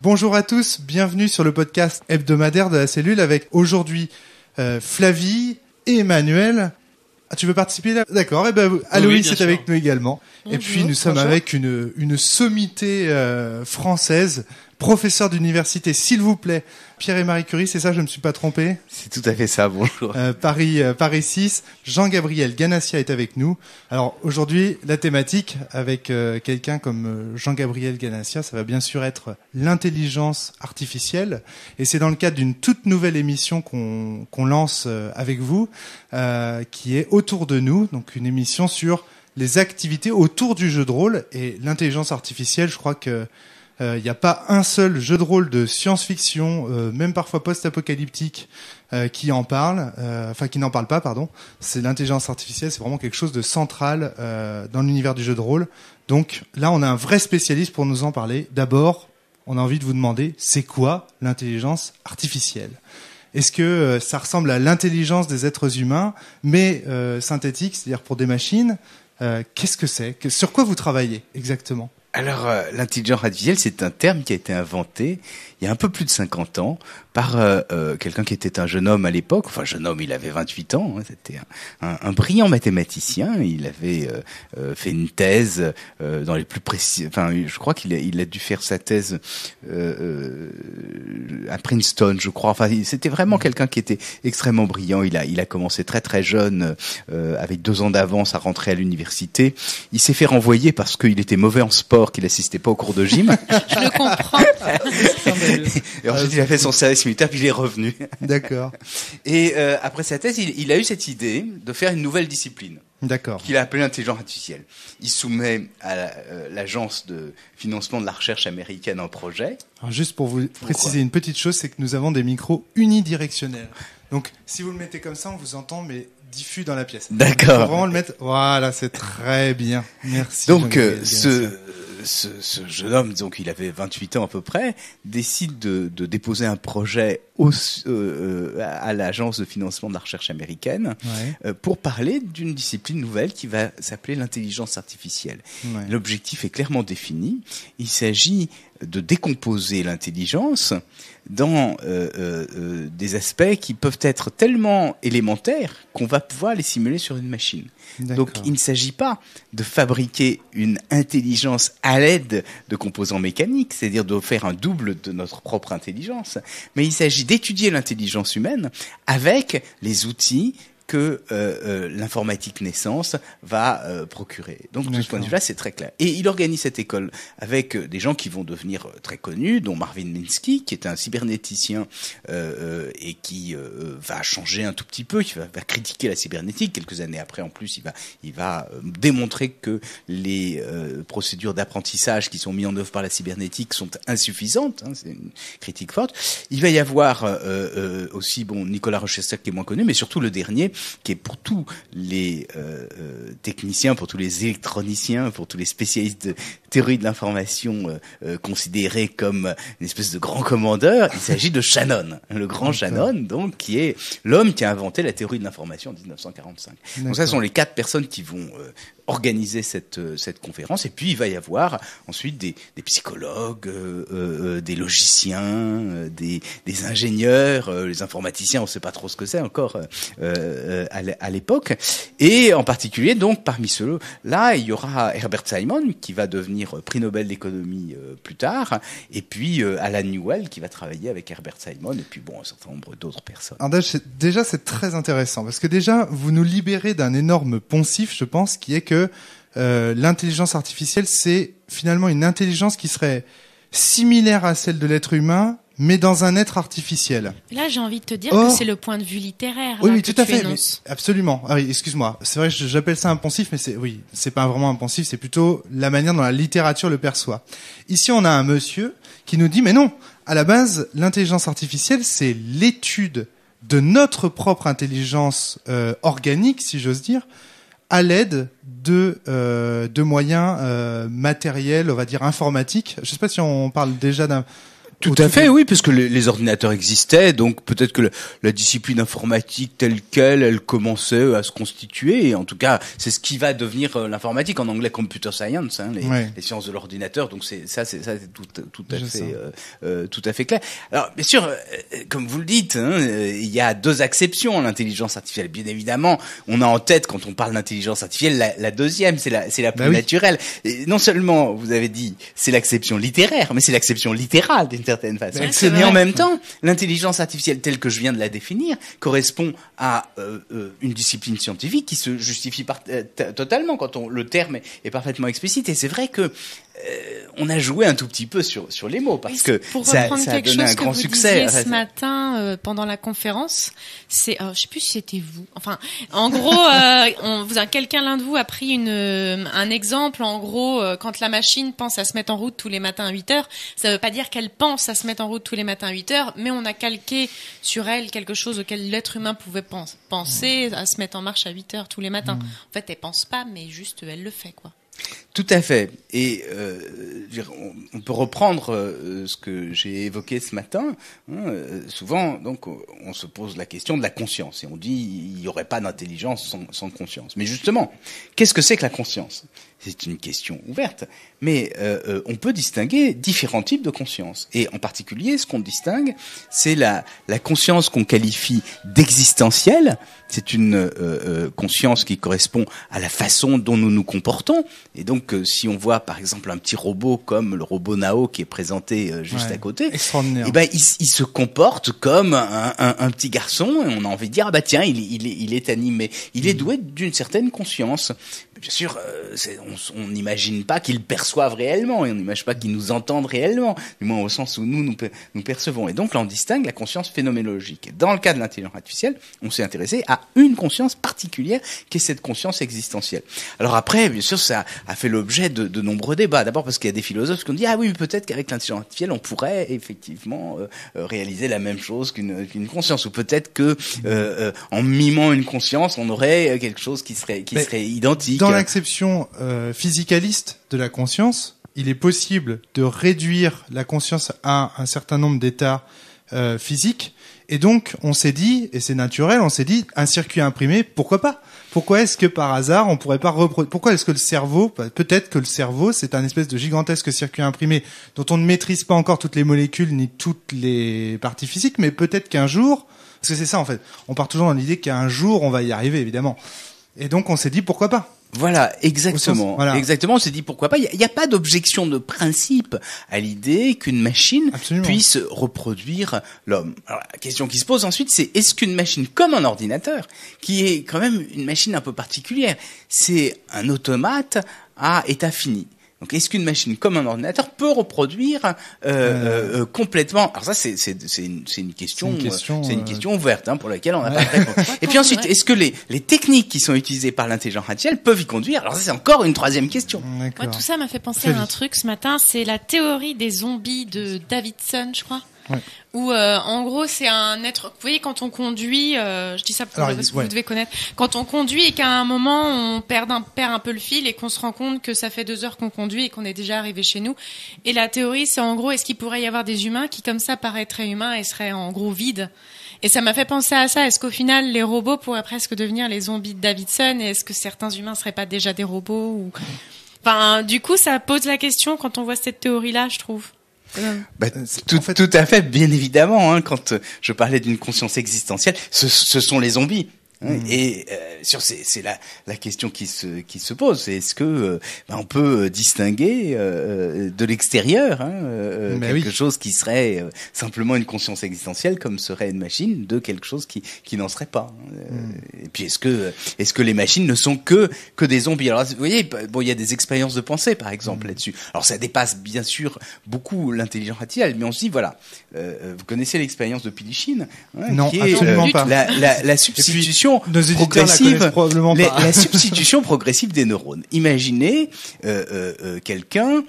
Bonjour à tous, bienvenue sur le podcast hebdomadaire de la cellule avec aujourd'hui Flavie et Emmanuel. Ah, tu veux participer là ? D'accord, et ben Aloïs est avec nous également. Bonjour, et puis nous sommes avec une sommité française, professeur d'université, s'il vous plaît. Pierre et Marie Curie, c'est ça, je me suis pas trompé ? C'est tout à fait ça, bonjour. Paris 6, Jean-Gabriel Ganassia est avec nous. Alors aujourd'hui, la thématique avec quelqu'un comme Jean-Gabriel Ganassia, ça va bien sûr être l'intelligence artificielle. Et c'est dans le cadre d'une toute nouvelle émission qu'on lance avec vous, qui est Autour de nous, donc une émission sur les activités autour du jeu de rôle. Et l'intelligence artificielle, je crois que il n'y a pas un seul jeu de rôle de science-fiction, même parfois post-apocalyptique, qui n'en parle pas, pardon. C'est l'intelligence artificielle, c'est vraiment quelque chose de central dans l'univers du jeu de rôle. Donc là, on a un vrai spécialiste pour nous en parler. D'abord, on a envie de vous demander, c'est quoi l'intelligence artificielle ? Est-ce que ça ressemble à l'intelligence des êtres humains, mais synthétique, c'est-à-dire pour des machines ? Qu'est-ce que c'est ? Sur quoi vous travaillez exactement ? Alors, l'intelligence artificielle, c'est un terme qui a été inventé il y a un peu plus de 50 ans par quelqu'un qui était un jeune homme à l'époque. Enfin, jeune homme, il avait 28 ans. Hein, c'était un brillant mathématicien. Il avait fait une thèse dans les plus précis. Enfin, je crois qu'il a dû faire sa thèse à Princeton, je crois. Enfin, c'était vraiment quelqu'un qui était extrêmement brillant. Il a commencé très très jeune, avec 2 ans d'avance à rentrer à l'université. Il s'est fait renvoyer parce qu'il était mauvais en sport, qu'il assistait pas au cours de gym. Je le comprends. Et ensuite, il a fait son service militaire, puis il est revenu. D'accord. Et après sa thèse, il a eu cette idée de faire une nouvelle discipline. D'accord. Qu'il a appelée l'intelligence artificielle. Il soumet à l'agence de financement de la recherche américaine un projet. Alors juste pour vous préciser une petite chose, c'est que nous avons des micros unidirectionnels. Donc, si vous le mettez comme ça, on vous entend, mais diffus dans la pièce. D'accord. Il faut vraiment le mettre. Voilà, c'est très bien. Merci. Donc, ce jeune homme, donc il avait 28 ans à peu près, décide de déposer un projet à l'agence de financement de la recherche américaine, pour parler d'une discipline nouvelle qui va s'appeler l'intelligence artificielle. Ouais. L'objectif est clairement défini. Il s'agit de décomposer l'intelligence dans des aspects qui peuvent être tellement élémentaires qu'on va pouvoir les simuler sur une machine. D'accord. Donc il ne s'agit pas de fabriquer une intelligence à l'aide de composants mécaniques, c'est-à-dire de faire un double de notre propre intelligence, mais il s'agit d'étudier l'intelligence humaine avec les outils que l'informatique naissance va procurer. Donc de ce point de vue-là, c'est très clair. Et il organise cette école avec des gens qui vont devenir très connus, dont Marvin Minsky, qui est un cybernéticien et qui va changer un tout petit peu, qui va critiquer la cybernétique. Quelques années après, en plus, il va démontrer que les procédures d'apprentissage qui sont mises en œuvre par la cybernétique sont insuffisantes. Hein, c'est une critique forte. Il va y avoir aussi Nicolas Rochester qui est moins connu, mais surtout le dernier, qui est pour tous les techniciens, pour tous les électroniciens, pour tous les spécialistes de théorie de l'information considérés comme une espèce de grand commandeur. Il s'agit de Shannon, le grand Shannon, donc qui est l'homme qui a inventé la théorie de l'information en 1945. D'accord. Donc ça, ce sont les 4 personnes qui vont organiser cette conférence, et puis il va y avoir ensuite des psychologues, des logiciens, des ingénieurs, les informaticiens, on ne sait pas trop ce que c'est encore à l'époque, et en particulier donc parmi ceux-là, il y aura Herbert Simon qui va devenir prix Nobel d'économie plus tard, et puis Alan Newell qui va travailler avec Herbert Simon, et puis un certain nombre d'autres personnes. Alors déjà c'est très intéressant parce que déjà vous nous libérez d'un énorme poncif, je pense, qui est que l'intelligence artificielle, c'est finalement une intelligence qui serait similaire à celle de l'être humain, mais dans un être artificiel. Là, j'ai envie de te dire que c'est le point de vue littéraire. Oui, tout à fait. Absolument. Ah oui, excuse-moi. C'est vrai que j'appelle ça un poncif, mais c'est pas vraiment un poncif, c'est plutôt la manière dont la littérature le perçoit. Ici, on a un monsieur qui nous dit, mais non, à la base, l'intelligence artificielle, c'est l'étude de notre propre intelligence organique, si j'ose dire, à l'aide de moyens matériels, on va dire informatiques. Je ne sais pas si on parle déjà Tout à fait, oui, parce que les ordinateurs existaient, donc peut-être que la discipline informatique telle quelle, elle commençait à se constituer, et en tout cas, c'est ce qui va devenir l'informatique, en anglais computer science, les sciences de l'ordinateur, donc c'est tout à fait clair. Alors, bien sûr, comme vous le dites, il y a deux acceptions à l'intelligence artificielle. Bien évidemment, on a en tête, quand on parle d'intelligence artificielle, la deuxième, c'est la plus naturelle. Et non seulement, vous avez dit, c'est l'acception littéraire, mais c'est l'acception littérale d'une certaine façon. Et en même temps, l'intelligence artificielle telle que je viens de la définir correspond à une discipline scientifique qui se justifie totalement quand le terme est parfaitement explicite. Et c'est vrai que on a joué un tout petit peu sur les mots parce que ça a donné un grand succès. Ce matin pendant la conférence, je sais plus si c'était vous. Enfin, en gros, l'un de vous a pris un exemple. En gros, quand la machine pense à se mettre en route tous les matins à 8h, ça veut pas dire qu'elle pense à se mettre en route tous les matins à 8h, mais on a calqué sur elle quelque chose auquel l'être humain pouvait penser à se mettre en marche à 8h tous les matins. En fait, elle pense pas, mais juste elle le fait, quoi. Tout à fait. Et on peut reprendre ce que j'ai évoqué ce matin. Souvent, donc, on se pose la question de la conscience et on dit il n'y aurait pas d'intelligence sans conscience. Mais justement, qu'est-ce que c'est que la conscience ? C'est une question ouverte, mais on peut distinguer différents types de conscience. Et en particulier, ce qu'on distingue, c'est la conscience qu'on qualifie d'existentielle. C'est une conscience qui correspond à la façon dont nous nous comportons. Et donc, si on voit par exemple un petit robot comme le robot Nao qui est présenté juste à côté, extraordinaire. Et ben il se comporte comme un petit garçon et on a envie de dire tiens il est animé, il est doué d'une certaine conscience. Mais bien sûr, on n'imagine pas qu'ils perçoivent réellement et on n'imagine pas qu'ils nous entendent réellement, du moins au sens où nous percevons. Et donc là on distingue la conscience phénoménologique. Et dans le cas de l'intelligence artificielle, on s'est intéressé à une conscience particulière qui est cette conscience existentielle. Alors après, bien sûr, ça a fait l'objet de nombreux débats. D'abord parce qu'il y a des philosophes qui ont dit oui, peut-être qu'avec l'intelligence artificielle, on pourrait effectivement réaliser la même chose qu'une conscience, ou peut-être que en mimant une conscience, on aurait quelque chose qui serait identique. Dans l'acception physicaliste de la conscience, il est possible de réduire la conscience à un certain nombre d'états physiques. Et donc, on s'est dit, et c'est naturel, un circuit imprimé, pourquoi pas ? Pourquoi est-ce que par hasard, on pourrait pas reproduire ? Pourquoi est-ce que le cerveau, peut-être que le cerveau, c'est un espèce de gigantesque circuit imprimé dont on ne maîtrise pas encore toutes les molécules ni toutes les parties physiques, mais peut-être qu'un jour, parce que c'est ça en fait, on part toujours dans l'idée qu'un jour, on va y arriver, évidemment. Et donc, on s'est dit, pourquoi pas ? Voilà, exactement. Voilà. Exactement, on s'est dit pourquoi pas. Il n'y a pas d'objection de principe à l'idée qu'une machine puisse reproduire l'homme. Alors, la question qui se pose ensuite, c'est est-ce qu'une machine comme un ordinateur, qui est quand même une machine un peu particulière, c'est un automate à état fini. Donc, est-ce qu'une machine comme un ordinateur peut reproduire complètement ? Alors ça, c'est une question ouverte pour laquelle on n'a pas de réponse. Et puis ensuite, est-ce que les techniques qui sont utilisées par l'intelligence artificielle peuvent y conduire ? Alors ça, c'est encore une troisième question. Moi, tout ça m'a fait penser à un truc ce matin. C'est la théorie des zombies de Davidson, je crois. Ouais. Où en gros c'est un être, vous voyez quand on conduit, je dis ça parce que vous devez connaître, quand on conduit et qu'à un moment on perd un peu le fil et qu'on se rend compte que ça fait 2 heures qu'on conduit et qu'on est déjà arrivé chez nous. Et la théorie c'est en gros est-ce qu'il pourrait y avoir des humains qui comme ça paraîtraient humains et seraient en gros vides. Et ça m'a fait penser à ça. Est-ce qu'au final les robots pourraient presque devenir les zombies de Davidson et est-ce que certains humains seraient pas déjà des robots ou... Enfin du coup ça pose la question quand on voit cette théorie là, je trouve. Tout à fait, bien évidemment. Quand je parlais d'une conscience existentielle, ce sont les zombies. Et c'est la question qui se pose, c'est est-ce que on peut distinguer de l'extérieur quelque chose qui serait simplement une conscience existentielle comme serait une machine de quelque chose qui n'en serait pas. Et puis est-ce que les machines ne sont que des zombies? Alors vous voyez, il y a des expériences de pensée par exemple là-dessus. Alors ça dépasse bien sûr beaucoup l'intelligence artificielle, mais on se dit voilà, vous connaissez l'expérience de Pilichine, non, qui est absolument pas. la substitution substitution progressive, la substitution progressive des neurones. Imaginez quelqu'un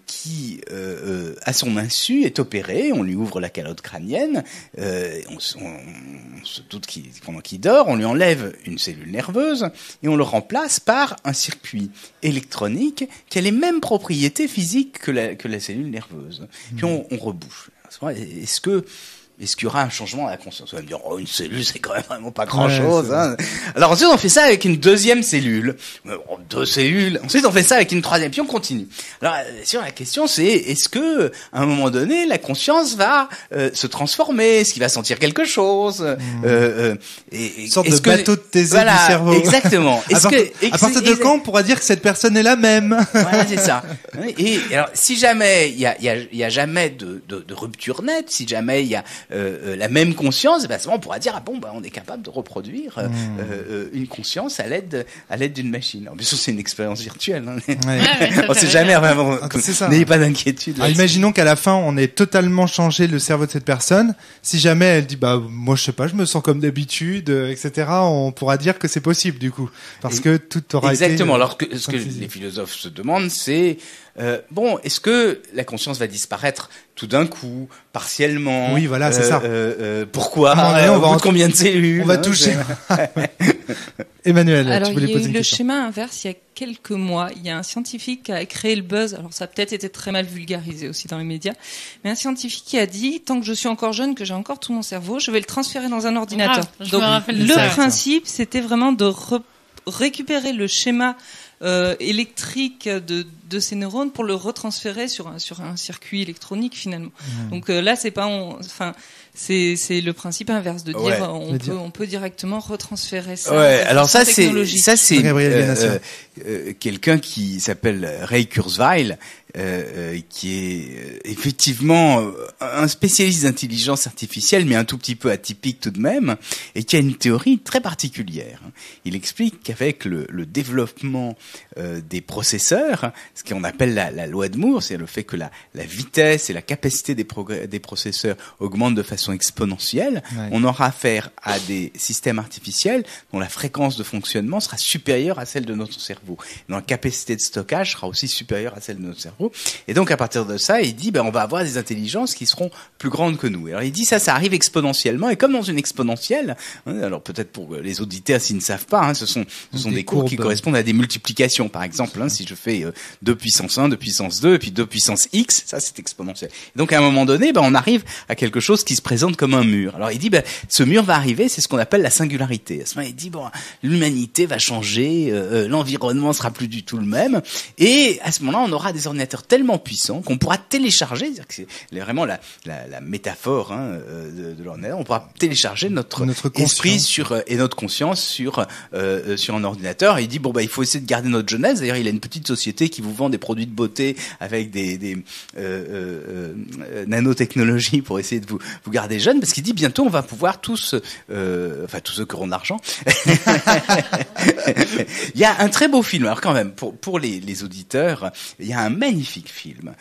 qui, à son insu, est opéré. On lui ouvre la calotte crânienne. On se doute pendant qu'il dort, on lui enlève une cellule nerveuse et on le remplace par un circuit électronique qui a les mêmes propriétés physiques que la cellule nerveuse. Puis on rebouche. Est-ce qu'il y aura un changement à la conscience? On va me dire, une cellule, c'est quand même vraiment pas grand-chose. Hein. Alors ensuite, on fait ça avec une deuxième cellule. 2 cellules. Ensuite, on fait ça avec une troisième. Puis on continue. Alors, la question, c'est, est-ce que, à un moment donné, la conscience va se transformer? Est-ce qu'il va sentir quelque chose? Une sorte de bateau de Thésée du cerveau. Exactement. À partir de quand on pourra dire que cette personne est la même? Voilà, c'est ça. Et alors, si jamais il y a jamais de rupture nette, si jamais il y a la même conscience, on pourra dire on est capable de reproduire une conscience à l'aide d'une machine. Alors, bien sûr, c'est une expérience virtuelle. Hein. On sait jamais vraiment. N'ayez pas d'inquiétude. Imaginons qu'à la fin, on ait totalement changé le cerveau de cette personne. Si jamais elle dit moi je sais pas, je me sens comme d'habitude, etc. On pourra dire que c'est possible du coup, parce que tout aura été. Exactement. Alors ce que les philosophes se demandent, c'est est-ce que la conscience va disparaître tout d'un coup, partiellement? Oui, voilà, c'est ça. Pourquoi? On va combien de cellules? On va toucher. Emmanuel, alors, tu voulais poser une question. Il y a eu le schéma inverse il y a quelques mois. Il y a un scientifique qui a créé le buzz. Alors, ça a peut-être été très mal vulgarisé aussi dans les médias. Mais un scientifique qui a dit, tant que je suis encore jeune, que j'ai encore tout mon cerveau, je vais le transférer dans un ordinateur. Donc, le principe, c'était vraiment de récupérer le schéma électrique de ces neurones pour le retransférer sur un circuit électronique finalement. Donc là c'est c'est le principe inverse de dire on peut directement retransférer ça. Alors ça c'est quelqu'un qui s'appelle Ray Kurzweil, qui est effectivement un spécialiste d'intelligence artificielle, mais un tout petit peu atypique tout de même, et qui a une théorie très particulière. Il explique qu'avec le développement des processeurs, ce qu'on appelle la loi de Moore, c'est le fait que la vitesse et la capacité des processeurs augmentent de façon exponentielle, on aura affaire à des systèmes artificiels dont la fréquence de fonctionnement sera supérieure à celle de notre cerveau, dont la capacité de stockage sera aussi supérieure à celle de notre cerveau. Et donc à partir de ça, il dit on va avoir des intelligences qui seront plus grandes que nous. Alors il dit ça arrive exponentiellement, et comme dans une exponentielle, alors peut-être pour les auditeurs s'ils ne savent pas, ce sont des courbes qui correspondent à des multiplications. Par exemple, si je fais 2 puissance 1, 2 puissance 2, et puis 2 puissance x, ça c'est exponentiel. Et donc à un moment donné, on arrive à quelque chose qui se présente comme un mur. Alors il dit ce mur va arriver, c'est ce qu'on appelle la singularité. À ce moment, il dit l'humanité va changer, l'environnement sera plus du tout le même, et à ce moment-là, on aura des ordinateurs tellement puissants qu'on pourra télécharger, c'est-à-dire que c'est vraiment la métaphore de l'ordinateur, on pourra télécharger notre esprit et notre conscience sur un ordinateur. Et il dit il faut essayer de garder notre jeunesse. D'ailleurs, il a une petite société qui vous vend des produits de beauté avec des nanotechnologies pour essayer de vous garder jeune, parce qu'il dit bientôt on va pouvoir tous ceux qui auront de l'argent. Il y a un très beau film. Alors quand même, pour les auditeurs, il y a un magnifique film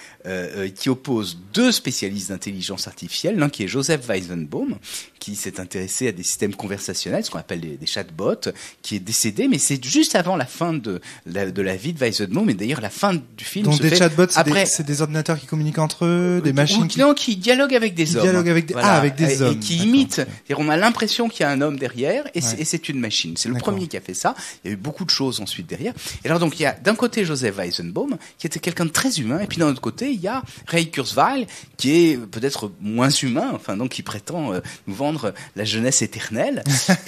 qui oppose 2 spécialistes d'intelligence artificielle, l'un qui est Joseph Weizenbaum, qui s'est intéressé à des systèmes conversationnels, ce qu'on appelle des chatbots, qui est décédé, mais c'est juste avant la fin de la vie de Weizenbaum, et d'ailleurs la fin du film. Donc des chatbots, c'est des ordinateurs qui communiquent entre eux, des machines qui dialoguent avec des hommes. Avec des hommes. Et qui imitent. C'est-à-dire on a l'impression qu'il y a un homme derrière, et c'est une machine. C'est le premier qui a fait ça. Il y a eu beaucoup de choses ensuite derrière. Et alors donc il y a d'un côté Joseph Weizenbaum, qui était quelqu'un de très humain, et puis d'un autre côté il y a Ray Kurzweil, qui est peut-être moins humain, donc qui prétend nous vendre la jeunesse éternelle.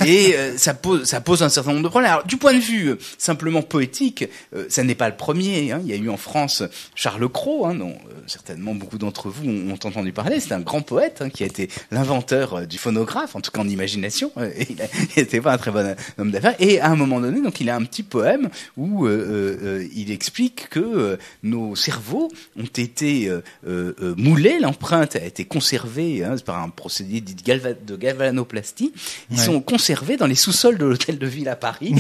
Et ça pose un certain nombre de problèmes. Alors du point de vue simplement poétique, ça n'est pas le premier. Il y a eu en France Charles Cros, dont certainement beaucoup d'entre vous ont entendu parler. C'est un grand poète qui a été l'inventeur du phonographe, en tout cas en imagination. Il n'était pas un très bon homme d'affaires. Et à un moment donné, donc il a un petit poème où il explique que nos cerveaux ont été moulés, l'empreinte a été conservée par un procédé dit de de galvanoplastie, ils sont conservés dans les sous-sols de l'hôtel de ville à Paris.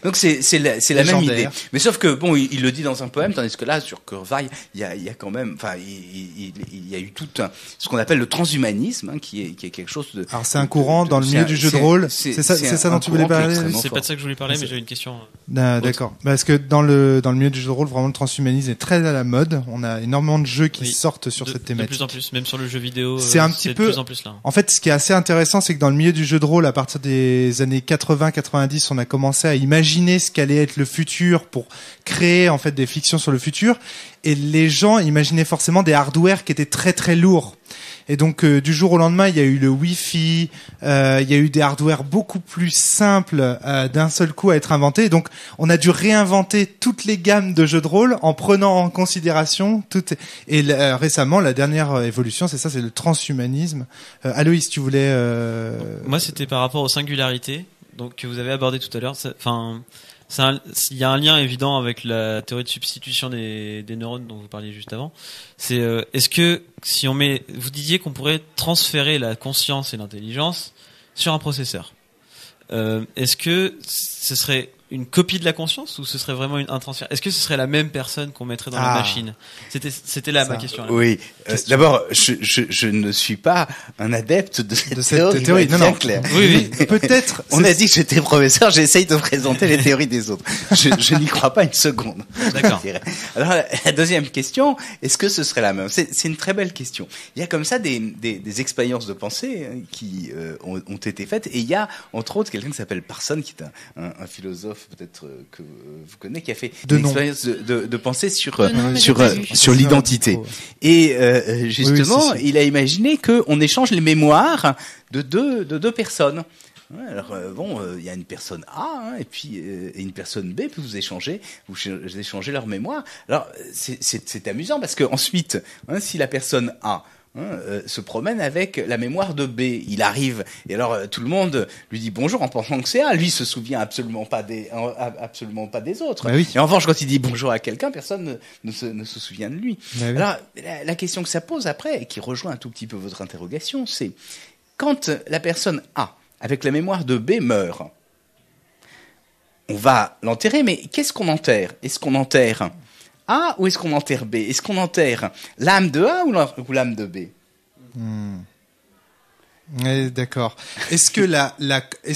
Donc c'est la même idée. Mais sauf que bon, il le dit dans un poème, tandis que là sur Corvaille, il y a quand même, enfin, il y a eu tout ce qu'on appelle le transhumanisme, qui est quelque chose de. Alors c'est un courant dans le milieu du jeu de rôle. C'est ça dont tu voulais parler. C'est pas de ça que je voulais parler, mais j'ai une question. D'accord. Parce que dans le milieu du jeu de rôle, vraiment le transhumanisme est très à la mode. On a énormément de jeux qui sortent sur cette thématique. De plus en plus, même sur le jeu vidéo. C'est un petit peu. De plus en plus là. En fait, ce qui est assez intéressant, c'est que dans le milieu du jeu de rôle, à partir des années 80-90, on a commencé à imaginer ce qu'allait être le futur pour créer en fait des fictions sur le futur. Et les gens imaginaient forcément des hardware qui étaient très très lourds. Et donc du jour au lendemain, il y a eu le Wi-Fi, il y a eu des hardware beaucoup plus simples d'un seul coup à être inventés. Donc on a dû réinventer toutes les gammes de jeux de rôle en prenant en considération toutes. Et récemment, la dernière évolution, c'est le transhumanisme. Aloïs, tu voulais Moi, c'était par rapport aux singularités, donc que vous avez abordé tout à l'heure. Enfin. Il y a un lien évident avec la théorie de substitution des neurones dont vous parliez juste avant. C'est est-ce que si vous disiez qu'on pourrait transférer la conscience et l'intelligence sur un processeur, est-ce que ce serait une copie de la conscience ou ce serait vraiment un transfert? Est-ce que ce serait la même personne qu'on mettrait dans la machine? C'était là ma question. Oui. D'abord, je ne suis pas un adepte de cette théorie. Non. Clair. Oui. Peut-être. On a dit que j'étais professeur. J'essaye de présenter les théories des autres. Je n'y crois pas une seconde. D'accord. Alors la deuxième question, est-ce que ce serait la même? C'est une très belle question. Il y a comme ça des expériences de pensée qui ont été faites, et il y a entre autres quelqu'un qui s'appelle Parson, qui est un philosophe peut-être que vous connaissez, qui a fait une expérience de pensée sur l'identité. Et justement, il a imaginé qu'on échange les mémoires de deux personnes. Alors il y a une personne A et puis une personne B, puis vous échangez leur mémoire. Alors c'est amusant parce que ensuite, si la personne A se promène avec la mémoire de B, il arrive et alors tout le monde lui dit bonjour en pensant que c'est A. Lui se souvient absolument pas des autres. Bah oui. Et en revanche, quand il dit bonjour à quelqu'un, personne ne se souvient de lui. Bah oui. Alors la question que ça pose après, et qui rejoint un tout petit peu votre interrogation, c'est quand la personne A avec la mémoire de B meurt, on va l'enterrer, mais qu'est-ce qu'on enterre? Est-ce qu'on enterre A ou est-ce qu'on enterre B? Est-ce qu'on enterre l'âme de A ou l'âme de B? D'accord. Est-ce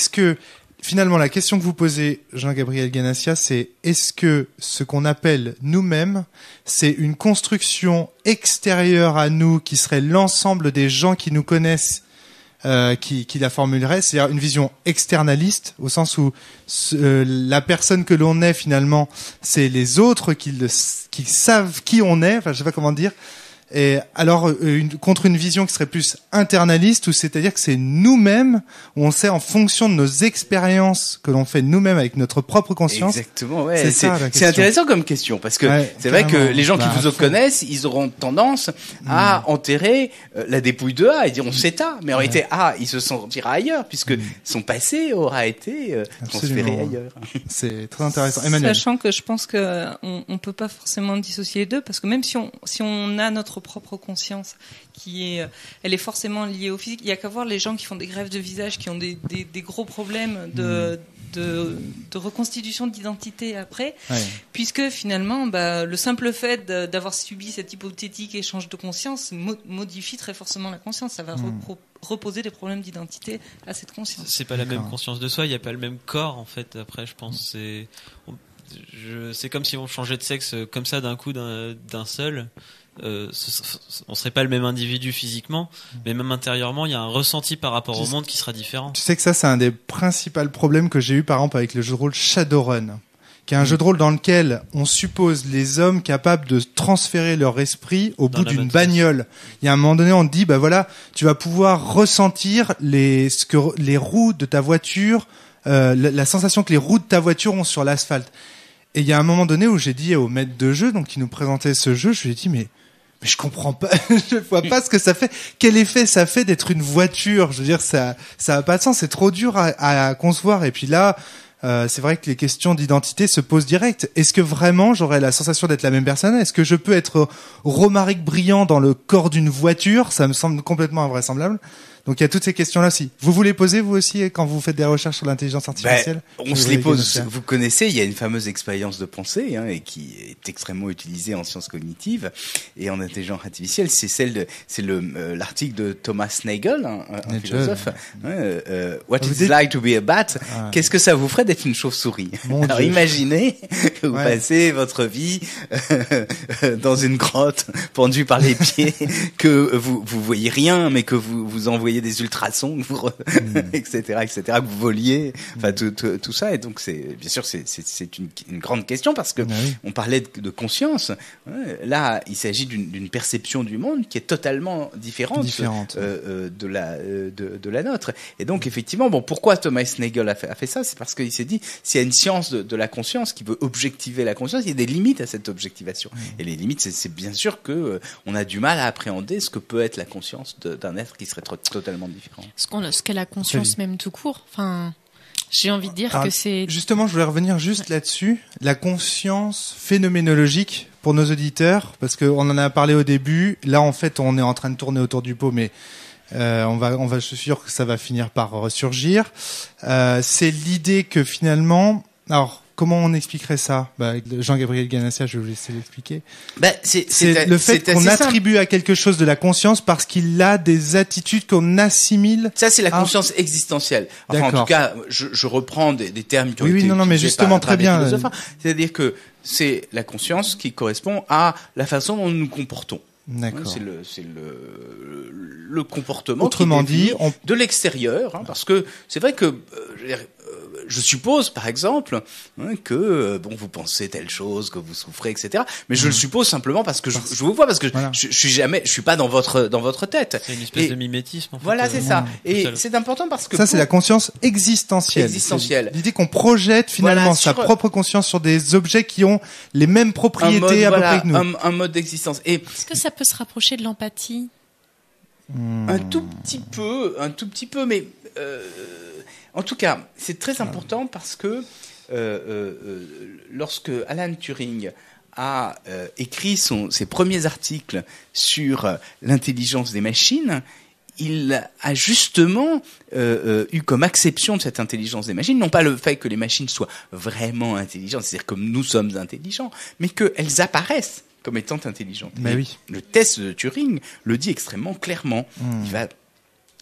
que finalement la question que vous posez, Jean-Gabriel Ganassia, c'est est-ce que ce qu'on appelle nous-mêmes, c'est une construction extérieure à nous qui serait l'ensemble des gens qui nous connaissent, qui la formulerait, c'est-à-dire une vision externaliste, au sens où la personne que l'on est finalement, c'est les autres qui savent qui on est, enfin je sais pas comment dire, et alors contre une vision qui serait plus internaliste, où c'est-à-dire que c'est nous-mêmes, où on sait en fonction de nos expériences que l'on fait nous-mêmes avec notre propre conscience. Exactement, ouais. C'est intéressant comme question, parce que c'est vrai que les gens qui vous connaissent, ils auront tendance à enterrer la dépouille de A et dire on sait A, mais en réalité A, il se sentira ailleurs puisque son passé aura été transféré ailleurs. C'est très intéressant. Emmanuel. Sachant que je pense que on peut pas forcément dissocier les deux, parce que même si on a notre propre conscience elle est forcément liée au physique. Il y a qu'à voir les gens qui font des greffes de visage, qui ont des gros problèmes de reconstitution d'identité après, puisque finalement le simple fait d'avoir subi cet hypothétique échange de conscience modifie très forcément la conscience. Ça va reposer des problèmes d'identité à cette conscience. C'est pas la même conscience de soi, il n'y a pas le même corps en fait. Après, je pense c'est comme si on changeait de sexe comme ça d'un coup d'un seul. On serait pas le même individu physiquement, mais même intérieurement, il y a un ressenti par rapport au monde qui sera différent. Tu sais que ça, c'est un des principaux problèmes que j'ai eu par exemple avec le jeu de rôle Shadowrun, qui est un jeu de rôle dans lequel on suppose les hommes capables de transférer leur esprit au bout d'une bagnole. Il y a un moment donné, on te dit, tu vas pouvoir ressentir les roues de ta voiture, la sensation que les roues de ta voiture ont sur l'asphalte. Et il y a un moment donné où j'ai dit au maître de jeu, donc qui nous présentait ce jeu, je lui ai dit, mais je comprends pas, je vois pas ce que ça fait. Quel effet ça fait d'être une voiture? Je veux dire, ça a pas de sens, c'est trop dur à concevoir. Et puis là, c'est vrai que les questions d'identité se posent direct. Est-ce que vraiment j'aurais la sensation d'être la même personne? Est-ce que je peux être Romaric Briand dans le corps d'une voiture? Ça me semble complètement invraisemblable. Donc il y a toutes ces questions-là aussi. Vous les posez vous aussi quand vous faites des recherches sur l'intelligence artificielle? On se les pose. Vous connaissez, il y a une fameuse expérience de pensée et qui est extrêmement utilisée en sciences cognitives et en intelligence artificielle. C'est l'article de Thomas Nagel, un philosophe. What it's like to be a bat. Qu'est-ce que ça vous ferait d'être une chauve-souris? Alors imaginez que vous passez votre vie dans une grotte, pendu par les pieds, que vous voyez rien, mais que vous envoyez des ultrasons, etc., que vous voliez, enfin tout ça. Et donc bien sûr c'est une grande question parce que on parlait de conscience. Là, il s'agit d'une perception du monde qui est totalement différente. De la nôtre. Et donc effectivement, pourquoi Thomas Nagel a fait ça, c'est parce qu'il s'est dit s'il y a une science de la conscience qui veut objectiver la conscience, il y a des limites à cette objectivation. Et les limites, c'est bien sûr que on a du mal à appréhender ce que peut être la conscience d'un être qui serait totalement différent. Ce qu'est la conscience même tout court. Enfin, j'ai envie de dire que c'est... Justement, je voulais revenir juste là-dessus. La conscience phénoménologique pour nos auditeurs, parce qu'on en a parlé au début. Là, en fait, on est en train de tourner autour du pot, mais je suis sûr que ça va finir par ressurgir. C'est l'idée que finalement... Alors, comment on expliquerait ça? Jean-Gabriel Ganassia, je vais vous laisser l'expliquer. C'est le fait qu'on attribue à quelque chose de la conscience parce qu'il a des attitudes qu'on assimile. Ça, c'est la conscience existentielle. Enfin, en tout cas, je reprends des termes qui ont été utilisés mais justement, très bien. C'est-à-dire que c'est la conscience qui correspond à la façon dont nous nous comportons. D'accord. C'est le comportement. Autrement dit, de l'extérieur, parce que c'est vrai que je suppose, par exemple, que vous pensez telle chose, que vous souffrez, etc. Mais je le suppose simplement parce que je vous vois, parce que je suis pas dans votre tête. C'est une espèce de mimétisme. En fait, voilà, c'est ça. Et c'est important parce que ça, c'est la conscience existentielle. L'idée qu'on projette finalement sa propre conscience sur des objets qui ont les mêmes propriétés à peu près que nous. Un mode d'existence. Et est-ce que ça peut se rapprocher de l'empathie? Un tout petit peu, mais en tout cas, c'est très important parce que lorsque Alan Turing a écrit ses premiers articles sur l'intelligence des machines, il a justement eu comme acception de cette intelligence des machines, non pas le fait que les machines soient vraiment intelligentes, c'est-à-dire comme nous sommes intelligents, mais qu'elles apparaissent comme étant intelligentes. Oui. Le test de Turing le dit extrêmement clairement. Il va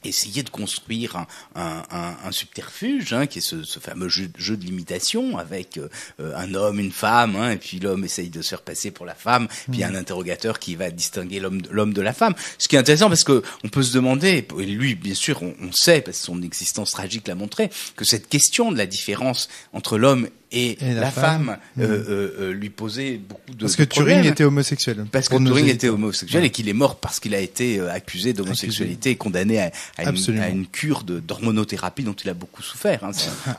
essayer de construire un subterfuge, qui est ce fameux jeu de l'imitation avec un homme, une femme, et puis l'homme essaye de se faire passer pour la femme, puis il y a un interrogateur qui va distinguer l'homme de la femme. Ce qui est intéressant parce que on peut se demander, et lui bien sûr on sait parce que son existence tragique l'a montré, que cette question de la différence entre l'homme et la femme lui posait beaucoup de parce que problèmes. Turing était homosexuel. Parce que Turing était homosexuel et qu'il est mort parce qu'il a été accusé d'homosexualité et condamné à une cure d'hormonothérapie dont il a beaucoup souffert.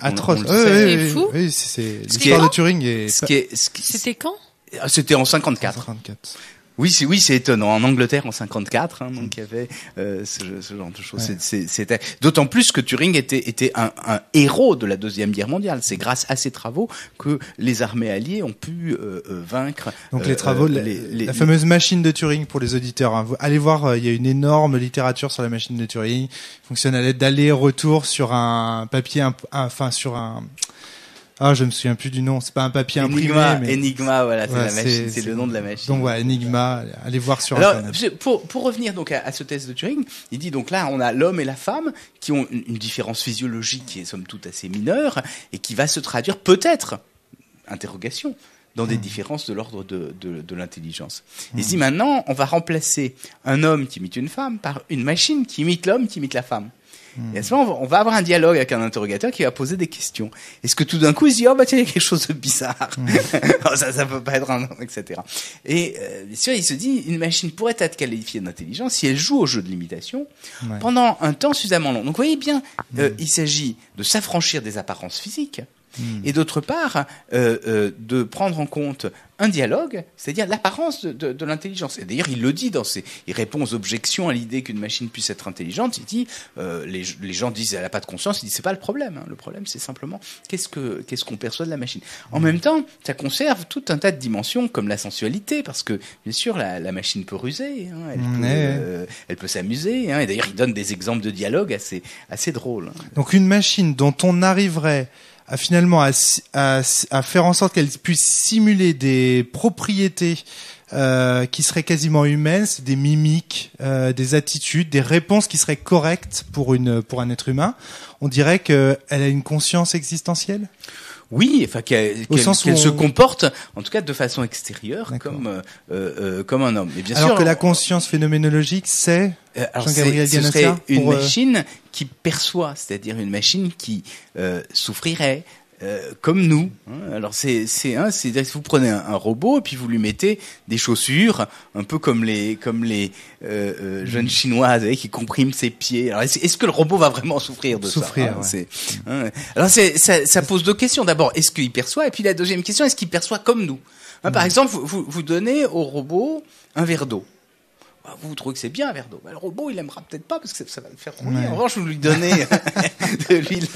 Atroce. C'est fou. Oui, c'est l'histoire de Turing. C'était quand? C'était en 54. Oui, c'est étonnant. En Angleterre, en 54, donc il y avait ce genre de choses. Ouais. C'était d'autant plus que Turing était un héros de la Deuxième Guerre mondiale. C'est grâce à ses travaux que les armées alliées ont pu vaincre. Donc les travaux, la fameuse machine de Turing pour les auditeurs. Allez voir, il y a une énorme littérature sur la machine de Turing. Elle fonctionne à l'aide d'aller-retour sur un papier, sur un. Je me souviens plus du nom. C'est pas un papier imprimé. Enigma, voilà, c'est la machine, c'est le nom de la machine. Donc Enigma, allez voir sur Internet. Pour revenir donc à ce test de Turing, il dit donc là on a l'homme et la femme qui ont une différence physiologique qui est somme toute assez mineure et qui va se traduire peut-être, interrogation, dans des différences de l'ordre de l'intelligence. Il dit maintenant on va remplacer un homme qui imite une femme par une machine qui imite l'homme qui imite la femme. Et à ce moment, on va avoir un dialogue avec un interrogateur qui va poser des questions. Est-ce que tout d'un coup, il se dit, tiens, il y a quelque chose de bizarre. ça peut pas être un homme, etc. Et, bien sûr, il se dit, une machine pourrait être qualifiée d'intelligence si elle joue au jeu de l'imitation pendant un temps suffisamment long. Donc, vous voyez bien, il s'agit de s'affranchir des apparences physiques Et d'autre part, de prendre en compte un dialogue, c'est-à-dire l'apparence de l'intelligence. Et d'ailleurs, il le dit il répond aux objections à l'idée qu'une machine puisse être intelligente. Il dit, les gens disent, elle n'a pas de conscience. Il dit, c'est pas le problème. Hein. Le problème, c'est simplement qu'est-ce qu'on perçoit de la machine. En même temps, ça conserve tout un tas de dimensions comme la sensualité, parce que bien sûr, la machine peut ruser, hein. Elle peut s'amuser. Hein. Et d'ailleurs, il donne des exemples de dialogue assez drôles. Hein. Donc une machine dont on arriverait à finalement à faire en sorte qu'elle puisse simuler des propriétés qui seraient quasiment humaines, c'est des mimiques, des attitudes, des réponses qui seraient correctes pour un être humain. On dirait qu'elle a une conscience existentielle. Oui, enfin qu'elle se comporte, en tout cas de façon extérieure, comme un homme. Mais bien alors sûr, que la conscience phénoménologique, c'est Jean-Gabriel Ganassia, ce serait une machine qui perçoit, c'est-à-dire une machine qui souffrirait comme nous. Alors c'est-à-dire que vous prenez un robot et puis vous lui mettez des chaussures, un peu comme les jeunes Chinois qui compriment ses pieds. Alors est-ce que le robot va vraiment souffrir de ça? Ouais. Alors ça pose deux questions. D'abord, est-ce qu'il perçoit? Et puis la deuxième question, est-ce qu'il perçoit comme nous? Par exemple, vous donnez au robot un verre d'eau. Vous trouvez que c'est bien un verre d'eau. Le robot, il aimera peut-être pas parce que ça va le faire rouiller. Ouais. En revanche, vous lui donnez de l'huile.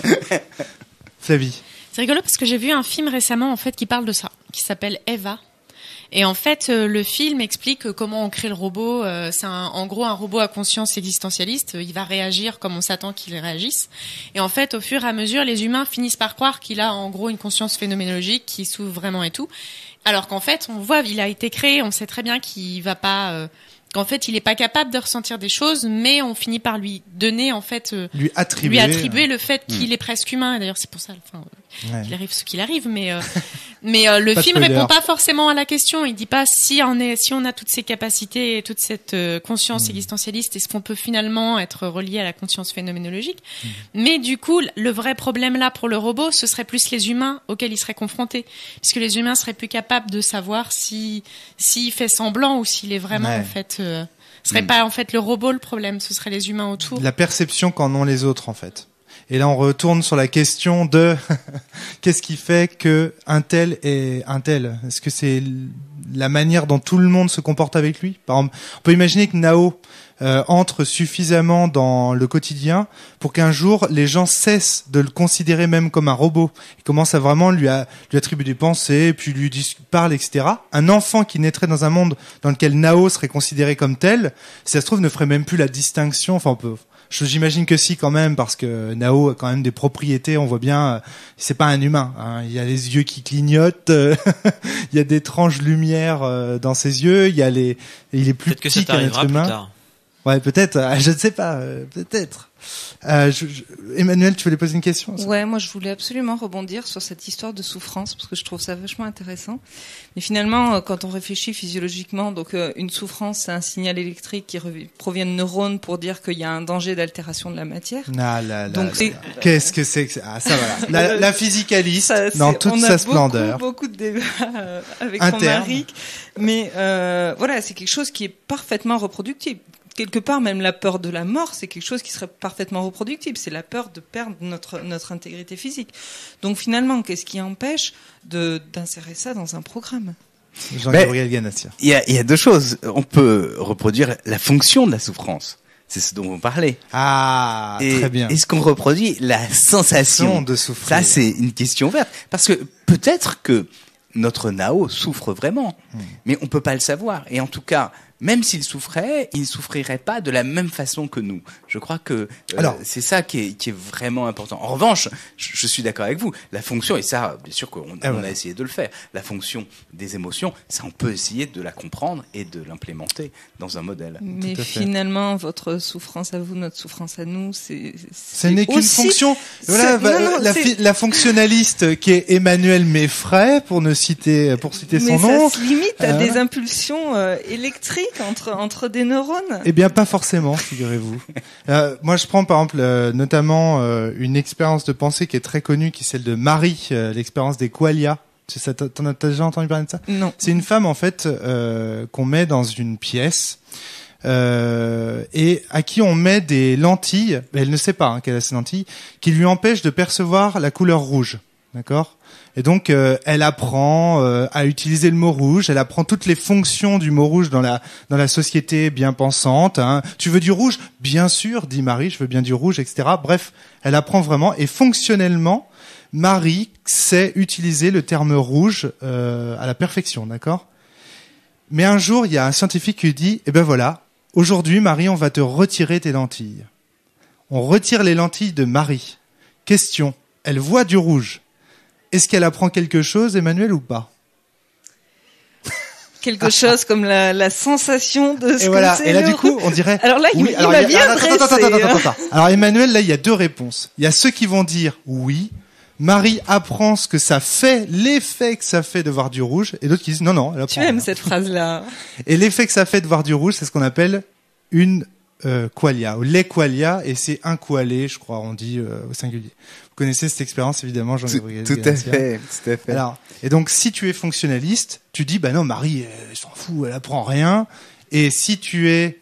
Flavie. C'est rigolo parce que j'ai vu un film récemment en fait qui parle de ça, qui s'appelle Eva. Et en fait, le film explique comment on crée le robot. C'est en gros un robot à conscience existentialiste. Il va réagir comme on s'attend qu'il réagisse. Et en fait, au fur et à mesure, les humains finissent par croire qu'il a en gros une conscience phénoménologique, qui s'ouvre vraiment et tout. Alors qu'en fait, on voit, il a été créé. On sait très bien qu'il va pas. Qu'en fait, il est pas capable de ressentir des choses, mais on finit par lui donner en fait lui attribuer le fait qu'il est presque humain. Et d'ailleurs, c'est pour ça, qu'il arrive ce qu'il arrive. Mais le film répond pas forcément à la question. Il dit pas si on a toutes ces capacités et toute cette conscience existentialiste, est-ce qu'on peut finalement être relié à la conscience phénoménologique? Mais du coup, le vrai problème là pour le robot, ce serait plus les humains auxquels il serait confronté, puisque les humains seraient plus capables de savoir s'il fait semblant ou s'il est vraiment en fait. Ce serait pas en fait le robot le problème, ce serait les humains autour. La perception qu'en ont les autres en fait. Et là on retourne sur la question de qu'est-ce qui fait que un tel est un tel? Est-ce que c'est la manière dont tout le monde se comporte avec lui? Par exemple, on peut imaginer que Nao entre suffisamment dans le quotidien pour qu'un jour les gens cessent de le considérer même comme un robot et commencent à vraiment lui attribuer des pensées, puis lui parle, etc. Un enfant qui naîtrait dans un monde dans lequel Nao serait considéré comme tel, si ça se trouve, ne ferait même plus la distinction. Enfin, j'imagine que si quand même, parce que Nao a quand même des propriétés. On voit bien, c'est pas un humain. Hein. Il y a les yeux qui clignotent, il y a d'étranges lumières dans ses yeux. Il est plus petit qu'un être humain. Plus tard. Ouais, peut-être. Je ne sais pas. Peut-être. Emmanuel, tu voulais poser une question? Ouais, moi je voulais absolument rebondir sur cette histoire de souffrance parce que je trouve ça vachement intéressant. Mais finalement, quand on réfléchit physiologiquement, donc une souffrance, c'est un signal électrique qui provient de neurones pour dire qu'il y a un danger d'altération de la matière. Qu'est-ce que c'est que ça? Ah, ça voilà. La physicaliste dans toute sa splendeur. On a beaucoup de débats avec Romaric, mais voilà, c'est quelque chose qui est parfaitement reproductible. Quelque part, même la peur de la mort, c'est quelque chose qui serait parfaitement reproductible. C'est la peur de perdre notre intégrité physique. Donc finalement, qu'est-ce qui empêche d'insérer ça dans un programme? Jean-Gabriel Ganassia. Il y a deux choses. On peut reproduire la fonction de la souffrance. C'est ce dont vous parlez. Ah, très bien. Est-ce qu'on reproduit la sensation de souffrir? Ça, c'est une question ouverte. Parce que peut-être que notre Nao souffre vraiment, mais on peut pas le savoir. Et en tout cas, même s'il souffrait, il ne souffrirait pas de la même façon que nous. Je crois que c'est ça qui est vraiment important. En revanche, je suis d'accord avec vous. La fonction, et ça, bien sûr qu'on a essayé de le faire, la fonction des émotions, ça, on peut essayer de la comprendre et de l'implémenter dans un modèle. Mais finalement, votre souffrance à vous, notre souffrance à nous, ce n'est qu'une fonction. Voilà, la fonctionnaliste qui est Emmanuel Meffray, pour citer son nom. Mais ça se limite à des impulsions électriques entre des neurones. Eh bien, pas forcément, figurez-vous. Moi, je prends par exemple notamment une expérience de pensée qui est très connue, qui est celle de Marie, l'expérience des qualia. T'as déjà entendu parler de ça? Non. C'est une femme en fait qu'on met dans une pièce et à qui on met des lentilles. Elle ne sait pas qu'elle a ces lentilles, qui lui empêchent de percevoir la couleur rouge. D'accord ? Et donc, elle apprend à utiliser le mot rouge. Elle apprend toutes les fonctions du mot rouge dans la société bien pensante. Hein. Tu veux du rouge ? Bien sûr, dit Marie. Je veux bien du rouge, etc. Bref, elle apprend vraiment. Et fonctionnellement, Marie sait utiliser le terme rouge à la perfection, d'accord ? Mais un jour, il y a un scientifique qui lui dit, eh ben voilà, aujourd'hui, Marie, on va te retirer tes lentilles. On retire les lentilles de Marie. Question, elle voit du rouge. Est-ce qu'elle apprend quelque chose, Emmanuel, ou pas ? Quelque chose comme la sensation de ce et voilà. que c'est. Et là, du coup, on dirait... Alors là, oui, il m'a bien dressé. Attends. Alors, Emmanuel, là, il y a deux réponses. Il y a ceux qui vont dire oui, Marie apprend ce que ça fait, l'effet que ça fait de voir du rouge, et d'autres qui disent non, elle apprend. Tu aimes cette phrase-là. Et l'effet que ça fait de voir du rouge, c'est ce qu'on appelle une qualia, ou les qualia, et c'est un qualé, je crois, on dit au singulier. Vous connaissez cette expérience, évidemment, Jean-Gabriel. Tout à fait. Alors, et donc, si tu es fonctionnaliste, tu dis, bah non, Marie, elle s'en fout, elle apprend rien. Et si tu es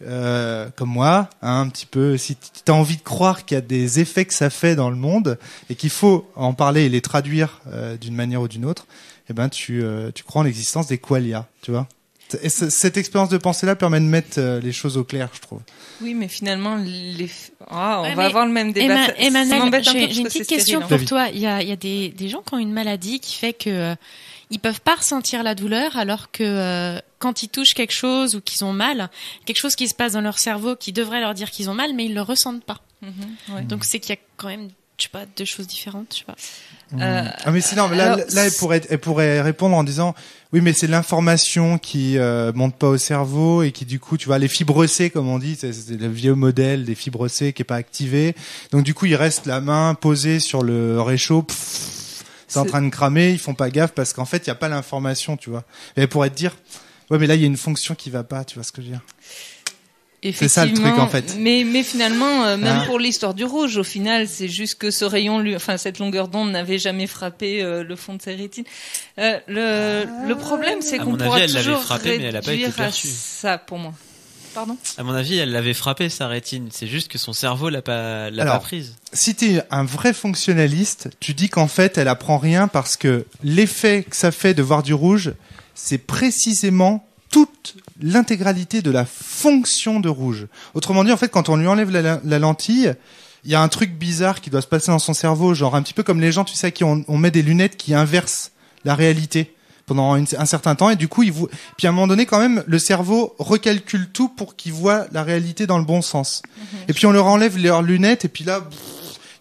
comme moi, hein, un petit peu, si tu as envie de croire qu'il y a des effets que ça fait dans le monde et qu'il faut en parler et les traduire d'une manière ou d'une autre, eh ben tu crois en l'existence des qualia, tu vois. Et cette expérience de pensée-là permet de mettre les choses au clair, je trouve. Oui, mais finalement, on va avoir le même débat. Emmanuel, j'ai une petite question pour toi. Il y a des gens qui ont une maladie qui fait que ils peuvent pas ressentir la douleur, alors que quand ils touchent quelque chose ou qu'ils ont mal, quelque chose qui se passe dans leur cerveau qui devrait leur dire qu'ils ont mal, mais ils le ressentent pas. Ouais. Donc c'est qu'il y a quand même, je sais pas, deux choses différentes, je sais pas. Ah mais sinon, là elle pourrait répondre en disant oui, mais c'est l'information qui monte pas au cerveau et qui du coup, tu vois, les fibres C comme on dit, c'est le vieux modèle des fibres C qui est pas activé. Donc du coup, il reste la main posée sur le réchaud. C'est en train de cramer, ils font pas gaffe parce qu'en fait, il y a pas l'information, tu vois. Et elle pourrait te dire ouais, mais là il y a une fonction qui va pas, tu vois ce que je veux dire. C'est ça le truc en fait. Mais finalement, même pour l'histoire du rouge, au final, c'est juste que ce rayon, cette longueur d'onde n'avait jamais frappé le fond de ses rétines. Le problème, c'est qu'on pourra avis, toujours frappé, mais elle a pas été perçue. Ça, pour moi. Pardon ? À mon avis, elle l'avait frappé sa rétine. C'est juste que son cerveau l'a pas prise. Si t'es un vrai fonctionnaliste, tu dis qu'en fait, elle apprend rien parce que l'effet que ça fait de voir du rouge, c'est précisément toute l'intégralité de la fonction de rouge. Autrement dit, en fait, quand on lui enlève la lentille, il y a un truc bizarre qui doit se passer dans son cerveau, genre un petit peu comme les gens, tu sais, à qui on met des lunettes qui inversent la réalité pendant un certain temps, et du coup, puis à un moment donné, quand même, le cerveau recalcule tout pour qu'il voit la réalité dans le bon sens. Et puis on leur enlève leurs lunettes, et puis là,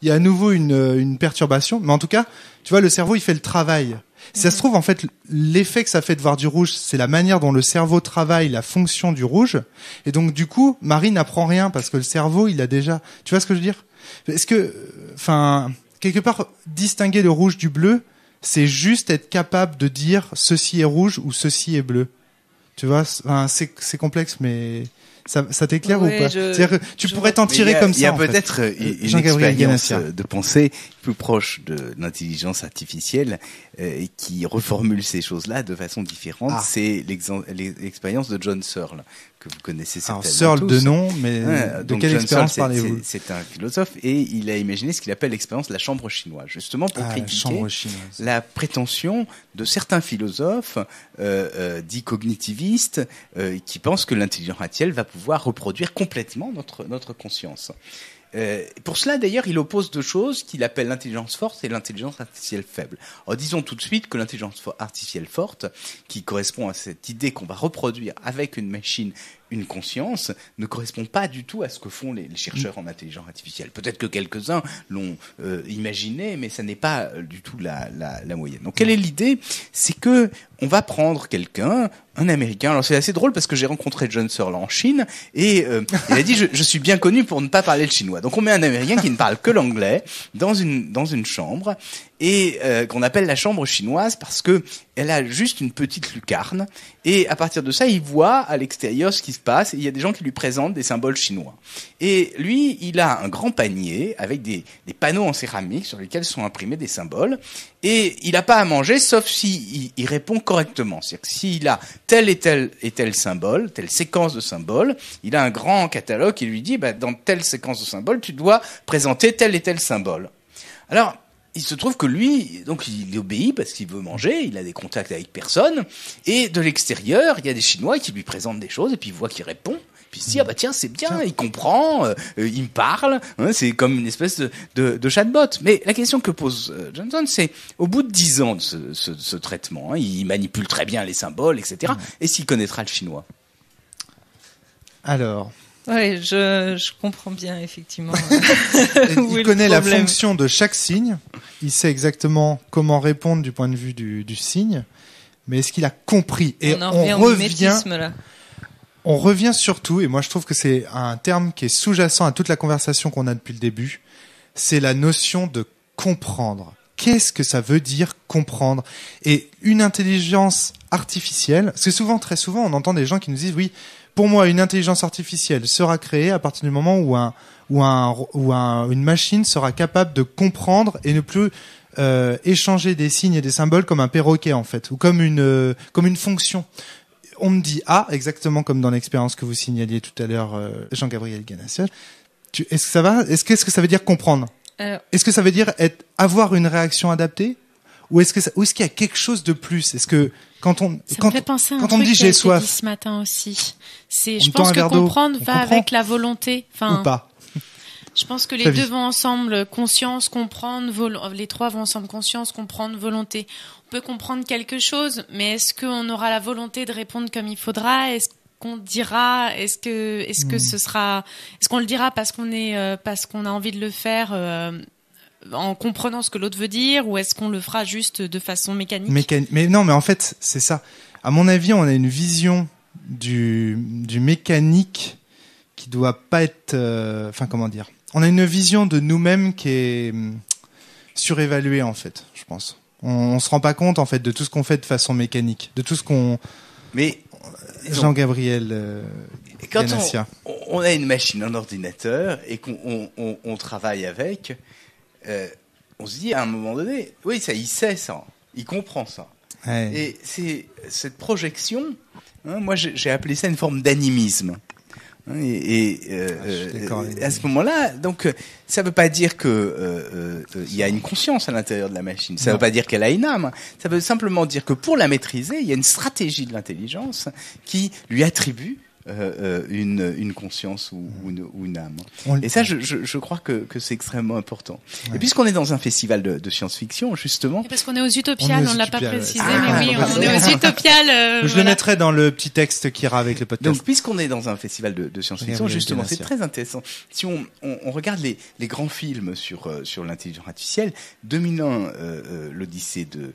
il y a à nouveau une perturbation. Mais en tout cas, tu vois, le cerveau, il fait le travail. Si ça se trouve, en fait, l'effet que ça fait de voir du rouge, c'est la manière dont le cerveau travaille la fonction du rouge. Et donc, du coup, Marie n'apprend rien parce que le cerveau, il a déjà... Tu vois ce que je veux dire ? Est-ce que, quelque part, distinguer le rouge du bleu, c'est juste être capable de dire ceci est rouge ou ceci est bleu. Tu vois, c'est complexe, mais ça t'éclaire ou pas ? C'est-à-dire que tu pourrais t'en tirer comme ça. Il y a peut-être une expérience de pensée plus proche de l'intelligence artificielle qui reformule ces choses-là de façon différente. C'est l'expérience de John Searle, que vous connaissez certainement. Alors, Searle de nom, mais de quelle expérience parlez-vous ? C'est un philosophe et il a imaginé ce qu'il appelle l'expérience de la chambre chinoise, justement pour critiquer la prétention de certains philosophes dits cognitivistes qui pensent que l'intelligence artificielle va pouvoir reproduire complètement notre conscience. Pour cela, d'ailleurs, il oppose deux choses qu'il appelle l'intelligence forte et l'intelligence artificielle faible. Alors, disons tout de suite que l'intelligence artificielle forte, qui correspond à cette idée qu'on va reproduire avec une machine une conscience, ne correspond pas du tout à ce que font les chercheurs en intelligence artificielle. Peut-être que quelques-uns l'ont imaginé, mais ça n'est pas du tout la moyenne. Donc, quelle est l'idée ? C'est que on va prendre quelqu'un, un Américain. Alors c'est assez drôle parce que j'ai rencontré John Searle en Chine et il a dit je suis bien connu pour ne pas parler le chinois. Donc on met un Américain qui ne parle que l'anglais dans une chambre et qu'on appelle la chambre chinoise parce que elle a juste une petite lucarne et à partir de ça il voit à l'extérieur ce qui se passe et il y a des gens qui lui présentent des symboles chinois. Et lui il a un grand panier avec des panneaux en céramique sur lesquels sont imprimés des symboles et il n'a pas à manger sauf si il répond correctement. C'est-à-dire que s'il a tel et tel symbole, telle séquence de symboles, il a un grand catalogue qui lui dit dans telle séquence de symboles tu dois présenter tel et tel symbole. Alors il se trouve que lui, donc il obéit parce qu'il veut manger, il a des contacts avec personne, et de l'extérieur, il y a des Chinois qui lui présentent des choses, et puis il voit qu'il répond. Puis il se dit, ah bah tiens, c'est bien, il comprend, il me parle, hein, c'est comme une espèce de chatbot. Mais la question que pose Johnson, c'est, au bout de 10 ans de ce traitement, hein, il manipule très bien les symboles, etc. Est-ce qu'il connaîtra le chinois? Alors... Ouais, je comprends bien, effectivement. Il connaît la fonction de chaque signe, il sait exactement comment répondre du point de vue du signe, mais est-ce qu'il a compris? Et on revient surtout, et moi je trouve que c'est un terme qui est sous-jacent à toute la conversation qu'on a depuis le début, c'est la notion de comprendre. Qu'est-ce que ça veut dire comprendre? Et une intelligence artificielle, parce que souvent, très souvent, on entend des gens qui nous disent, oui, pour moi, une intelligence artificielle sera créée à partir du moment où une machine sera capable de comprendre et ne plus échanger des signes et des symboles comme un perroquet, en fait, ou comme une fonction. On me dit exactement comme dans l'expérience que vous signaliez tout à l'heure, Jean-Gabriel Ganassia. Est-ce que ça va? Qu'est-ce que ça veut dire comprendre? Est-ce que ça veut dire avoir une réaction adaptée? Ou est-ce qu'il y a quelque chose de plus? Est-ce que quand on me dit j'ai soif, dit ce matin aussi, je pense que comprendre va avec la volonté, ou pas. Je pense que les deux vont ensemble, conscience, comprendre, les trois vont ensemble, conscience, comprendre, volonté. On peut comprendre quelque chose, mais est-ce qu'on aura la volonté de répondre comme il faudra? Est-ce qu'on dira? Est-ce qu'on le dira parce qu'on a envie de le faire en comprenant ce que l'autre veut dire, ou est-ce qu'on le fera juste de façon mécanique? Mais non, mais en fait, c'est ça. À mon avis, on a une vision du mécanique qui doit pas être, comment dire. On a une vision de nous-mêmes qui est surévaluée, en fait, je pense. On se rend pas compte, en fait, de tout ce qu'on fait de façon mécanique, de tout ce qu'on... Mais Jean-Gabriel Ganassia. Quand on a une machine, un ordinateur, et qu'on travaille avec, on se dit à un moment donné, oui, ça, il sait ça, il comprend ça. Ouais. Et c'est cette projection, hein, moi j'ai appelé ça une forme d'animisme. À ce moment-là, donc ça veut pas dire que il y a une conscience à l'intérieur de la machine. Ça veut pas dire qu'elle a une âme. Ça veut simplement dire que pour la maîtriser, il y a une stratégie de l'intelligence qui lui attribue une conscience ou une âme. Et ça, je crois que c'est extrêmement important. Ouais. Et puisqu'on est dans un festival de science-fiction, justement... Et parce qu'on est aux Utopiales, on l'a pas précisé, mais oui, on est aux Utopiales. Je le mettrai dans le petit texte qui ira avec le podcast. Donc, puisqu'on est dans un festival de science-fiction, justement, c'est très intéressant. Si on regarde les grands films sur l'intelligence artificielle, 2001, l'Odyssée de...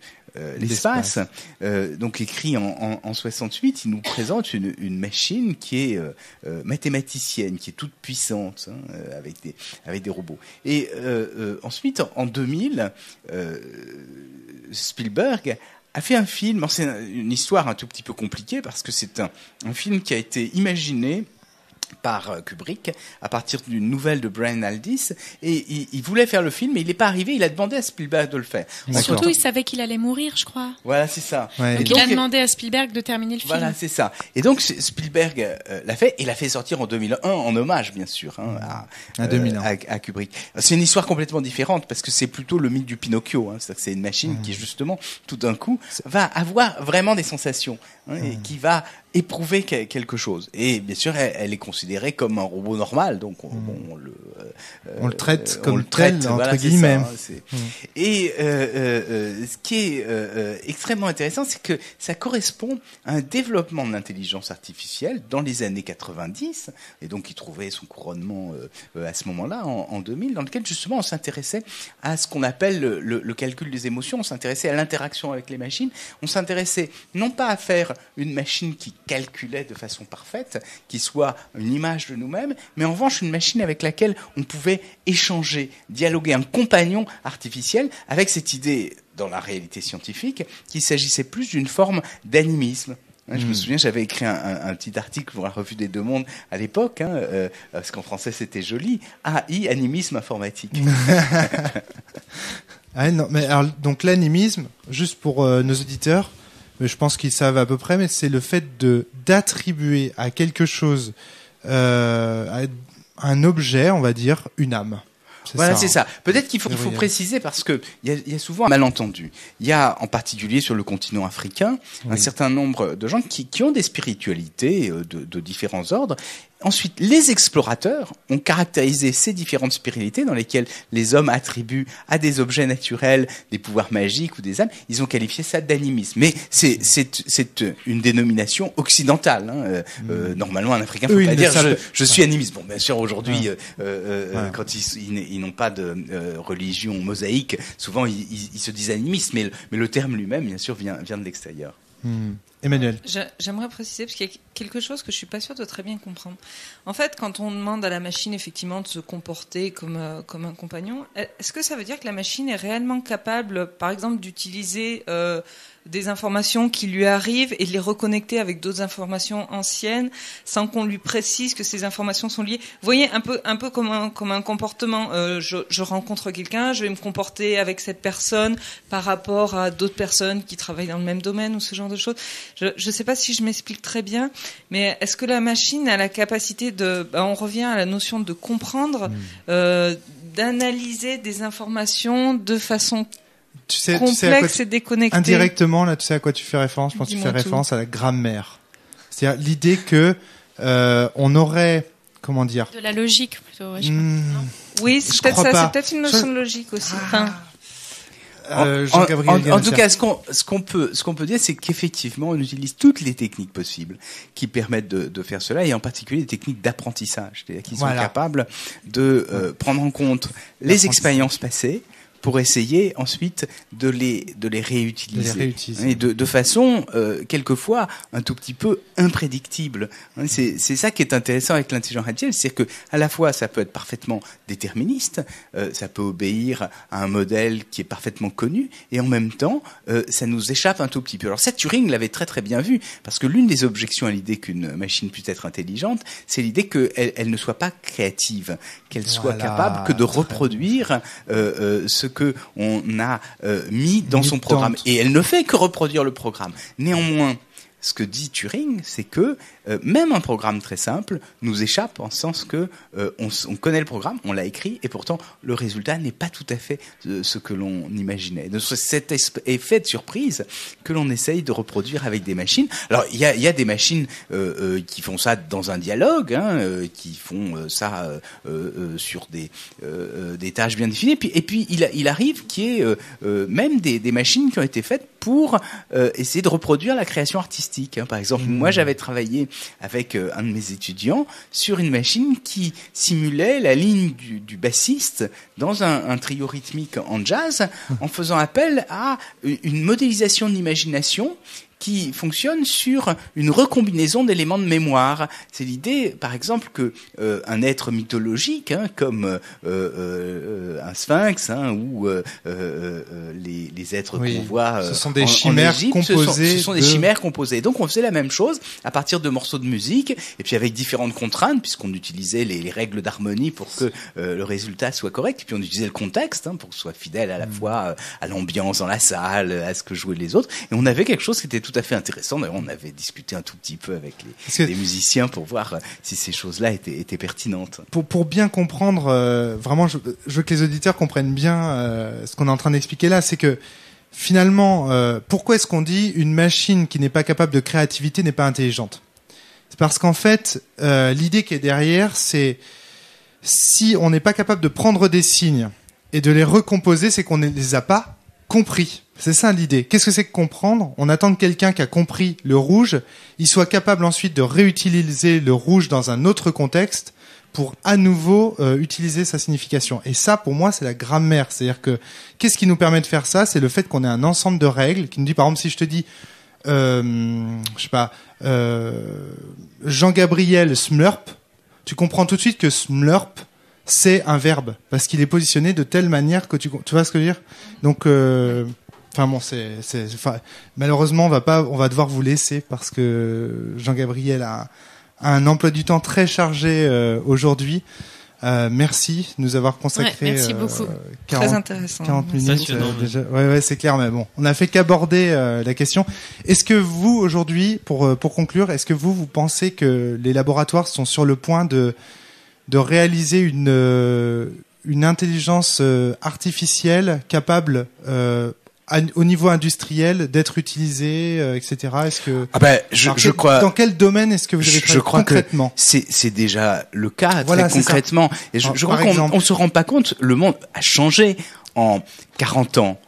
l'espace, donc écrit en 68, il nous présente une machine qui est mathématicienne, qui est toute puissante, hein, avec des robots. Et ensuite, en 2000, Spielberg a fait un film. C'est une histoire un tout petit peu compliquée parce que c'est un film qui a été imaginé par Kubrick à partir d'une nouvelle de Brian Aldiss, et il voulait faire le film mais il n'est pas arrivé, il a demandé à Spielberg de le faire. Surtout il savait qu'il allait mourir, je crois. Voilà, c'est ça. Ouais. Donc il a demandé à Spielberg de terminer le film. Voilà, c'est ça. Et donc Spielberg l'a fait, et l'a fait sortir en 2001 en hommage bien sûr à Kubrick. C'est une histoire complètement différente parce que c'est plutôt le mythe du Pinocchio, hein. C'est-à-dire que c'est une machine qui justement tout d'un coup va avoir vraiment des sensations, hein, et qui va éprouver quelque chose. Et bien sûr, elle est considérée comme un robot normal, donc on le traite comme tel, entre guillemets. Et ce qui est extrêmement intéressant, c'est que ça correspond à un développement de l'intelligence artificielle dans les années 90, et donc il trouvait son couronnement à ce moment-là, en 2000, dans lequel justement on s'intéressait à ce qu'on appelle le calcul des émotions, on s'intéressait à l'interaction avec les machines, on s'intéressait non pas à faire une machine qui calculait de façon parfaite, qui soit une image de nous-mêmes, mais en revanche une machine avec laquelle on pouvait échanger, dialoguer, un compagnon artificiel, avec cette idée dans la réalité scientifique qu'il s'agissait plus d'une forme d'animisme. Je me souviens, j'avais écrit un petit article pour la Revue des Deux Mondes à l'époque, parce qu'en français c'était joli, AI, animisme informatique. Non, mais alors, donc l'animisme, juste pour nos auditeurs, je pense qu'ils savent à peu près, mais c'est le fait d'attribuer à quelque chose, à un objet, on va dire, une âme. Voilà, c'est ça. Peut-être qu'il faut préciser parce que il y a souvent un malentendu. Il y a en particulier sur le continent africain un certain nombre de gens qui ont des spiritualités de différents ordres. Ensuite, les explorateurs ont caractérisé ces différentes spiritualités dans lesquelles les hommes attribuent à des objets naturels des pouvoirs magiques ou des âmes. Ils ont qualifié ça d'animisme. Mais c'est une dénomination occidentale. Hein. Normalement, un Africain ne peut pas dire je suis animiste. Bon, bien sûr, aujourd'hui, quand ils n'ont pas de religion mosaïque, souvent ils se disent animistes. Mais le terme lui-même, bien sûr, vient de l'extérieur. Emmanuel. J'aimerais préciser, parce qu'il y a quelque chose que je suis pas sûre de très bien comprendre. En fait, quand on demande à la machine, effectivement, de se comporter comme un compagnon, est-ce que ça veut dire que la machine est réellement capable, par exemple, d'utiliser des informations qui lui arrivent et de les reconnecter avec d'autres informations anciennes sans qu'on lui précise que ces informations sont liées? Vous voyez, un peu comme un comportement. Je rencontre quelqu'un, je vais me comporter avec cette personne par rapport à d'autres personnes qui travaillent dans le même domaine ou ce genre de choses. Je ne sais pas si je m'explique très bien, mais est-ce que la machine a la capacité on revient à la notion de comprendre, d'analyser des informations de façon complexe et déconnectée. Indirectement, là, tu sais à quoi tu fais référence? Je pense que tu fais référence à la grammaire. C'est-à-dire l'idée que on aurait, comment dire, de la logique plutôt. Ouais, oui, c'est peut-être une notion de logique aussi. En tout cas, ce qu'on peut dire, c'est qu'effectivement, on utilise toutes les techniques possibles qui permettent de faire cela, et en particulier les techniques d'apprentissage, c'est-à-dire qu'ils sont capables de prendre en compte les expériences passées pour essayer ensuite de les réutiliser. Et de façon quelquefois un tout petit peu imprédictible. C'est ça qui est intéressant avec l'intelligence artificielle, c'est que à la fois ça peut être parfaitement déterministe, ça peut obéir à un modèle qui est parfaitement connu, et en même temps ça nous échappe un tout petit peu. Alors ça, Turing l'avait très très bien vu, parce que l'une des objections à l'idée qu'une machine puisse être intelligente, c'est l'idée qu'elle ne soit pas créative, qu'elle soit capable que de reproduire ce que on a mis dans son programme, et elle ne fait que reproduire le programme. Néanmoins, ce que dit Turing, c'est que même un programme très simple nous échappe, en sens que on connaît le programme, on l'a écrit, et pourtant le résultat n'est pas tout à fait ce que l'on imaginait. Donc, cet effet de surprise que l'on essaye de reproduire avec des machines. Alors il y a des machines qui font ça dans un dialogue, qui font ça sur des tâches bien définies. Et puis il arrive qu'il y ait même des machines qui ont été faites pour essayer de reproduire la création artistique. Par exemple, moi j'avais travaillé avec un de mes étudiants sur une machine qui simulait la ligne du bassiste dans un trio rythmique en jazz, en faisant appel à une modélisation d'imagination qui fonctionne sur une recombinaison d'éléments de mémoire. C'est l'idée, par exemple, que un être mythologique, comme un sphinx, ou les êtres qu'on voit ce sont des chimères composées. Ce sont des chimères composées. Donc on faisait la même chose à partir de morceaux de musique, et puis avec différentes contraintes, puisqu'on utilisait les règles d'harmonie pour que le résultat soit correct, et puis on utilisait le contexte pour que ce soit fidèle à la fois à l'ambiance dans la salle, à ce que jouaient les autres. Et on avait quelque chose qui était tout à fait intéressant. D'ailleurs, on avait discuté un tout petit peu avec les musiciens pour voir si ces choses-là étaient pertinentes. Pour bien comprendre, vraiment, je veux que les auditeurs comprennent bien ce qu'on est en train d'expliquer là, c'est que finalement, pourquoi est-ce qu'on dit une machine qui n'est pas capable de créativité n'est pas intelligente? C'est parce qu'en fait, l'idée qui est derrière, c'est si on n'est pas capable de prendre des signes et de les recomposer, c'est qu'on ne les a pas compris. C'est ça l'idée. Qu'est-ce que c'est que comprendre? On attend que quelqu'un qui a compris le rouge, il soit capable ensuite de réutiliser le rouge dans un autre contexte pour à nouveau utiliser sa signification. Et ça, pour moi, c'est la grammaire. C'est-à-dire que qu'est-ce qui nous permet de faire ça? C'est le fait qu'on ait un ensemble de règles qui nous dit, par exemple, si je te dis, je sais pas, Jean-Gabriel Smlurp, tu comprends tout de suite que Smlurp, c'est un verbe, parce qu'il est positionné de telle manière que tu vois ce que je veux dire? Donc, enfin bon, malheureusement, on va devoir vous laisser parce que Jean-Gabriel a un emploi du temps très chargé aujourd'hui. Merci de nous avoir consacré merci beaucoup. 40 minutes. Déjà. Ouais, c'est clair, mais bon, on a fait qu'aborder la question. Est-ce que vous, aujourd'hui, pour conclure, est-ce que vous pensez que les laboratoires sont sur le point de réaliser une intelligence artificielle capable au niveau industriel d'être utilisée, etc. Est-ce que je crois dans quel domaine est-ce que vous avez travaillé concrètement? C'est déjà le cas, très concrètement. Et je crois qu'on se rend pas compte, le monde a changé en 40 ans.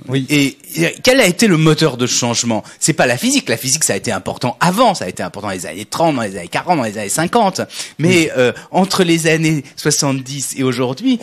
Oui. Et quel a été le moteur de changement? C'est pas la physique. La physique, ça a été important avant. Ça a été important dans les années 30, dans les années 40, dans les années 50. Mais entre les années 70 et aujourd'hui,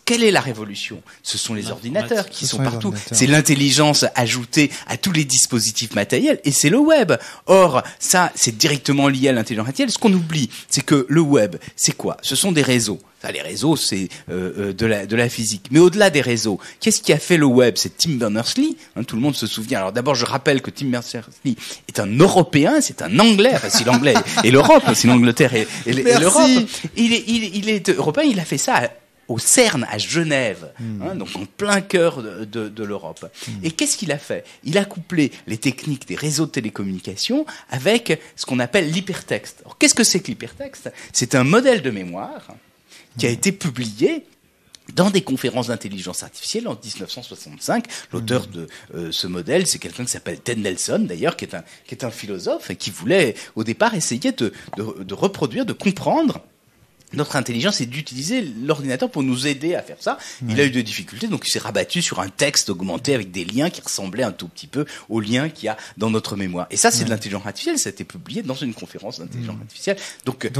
quelle est la révolution? Ce sont les ordinateurs qui sont partout. C'est l'intelligence ajoutée à tous les dispositifs matériels et c'est le web. Or, ça, c'est directement lié à l'intelligence artificielle. Ce qu'on oublie, c'est que le web, c'est quoi? Ce sont des réseaux. Ça, les réseaux, c'est de la physique. Mais au-delà des réseaux, qu'est-ce qui a fait le web? C'est Tim Berners-Lee. Tout le monde se souvient. Alors d'abord, je rappelle que Tim Berners-Lee est un Européen, c'est un Anglais. Enfin, si l'Anglais et l'Europe, si l'Angleterre et l'Europe, il est européen. Il a fait ça au CERN à Genève, donc en plein cœur de l'Europe. Et qu'est-ce qu'il a fait? Il a couplé les techniques des réseaux de télécommunications avec ce qu'on appelle l'hypertexte. Alors qu'est-ce que c'est que l'hypertexte? C'est un modèle de mémoire qui a été publié dans des conférences d'intelligence artificielle en 1965. L'auteur de ce modèle, c'est quelqu'un qui s'appelle Ted Nelson, d'ailleurs, qui est un philosophe et qui voulait au départ essayer de reproduire, de comprendre notre intelligence et d'utiliser l'ordinateur pour nous aider à faire ça. Il a eu des difficultés, donc il s'est rabattu sur un texte augmenté avec des liens qui ressemblaient un tout petit peu aux liens qu'il y a dans notre mémoire. Et ça, c'est de l'intelligence artificielle. Ça a été publié dans une conférence d'intelligence artificielle. Donc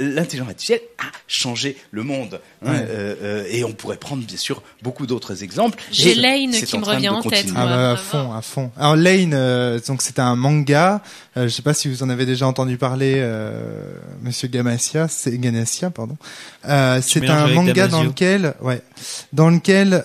l'intelligence artificielle a changé le monde. Et on pourrait prendre, bien sûr, beaucoup d'autres exemples. J'ai Lane qui me revient en tête. À fond. Alors Lane, donc c'est un manga. Je sais pas si vous en avez déjà entendu parler, Monsieur Ganassia. C'est un manga dans lequel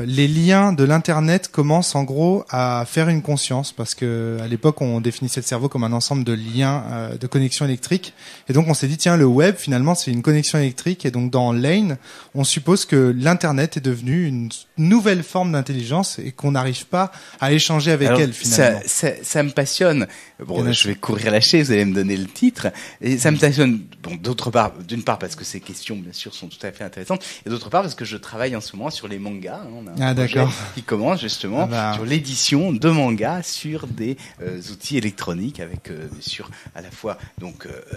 les liens de l'internet commencent en gros à faire une conscience, parce que à l'époque on définissait le cerveau comme un ensemble de liens, de connexions électriques, et donc on s'est dit tiens, le web finalement c'est une connexion électrique, et donc dans Lane on suppose que l'internet est devenu une nouvelle forme d'intelligence et qu'on n'arrive pas à échanger avec elle finalement. Ça me passionne. Bon, je vais courir la chaise, vous allez me donner le titre. Et ça me passionne, d'une part parce que ces questions, bien sûr, sont tout à fait intéressantes, et d'autre part parce que je travaille en ce moment sur les mangas. On a un projet qui commence justement sur l'édition de mangas sur des outils électroniques, avec bien sûr à la fois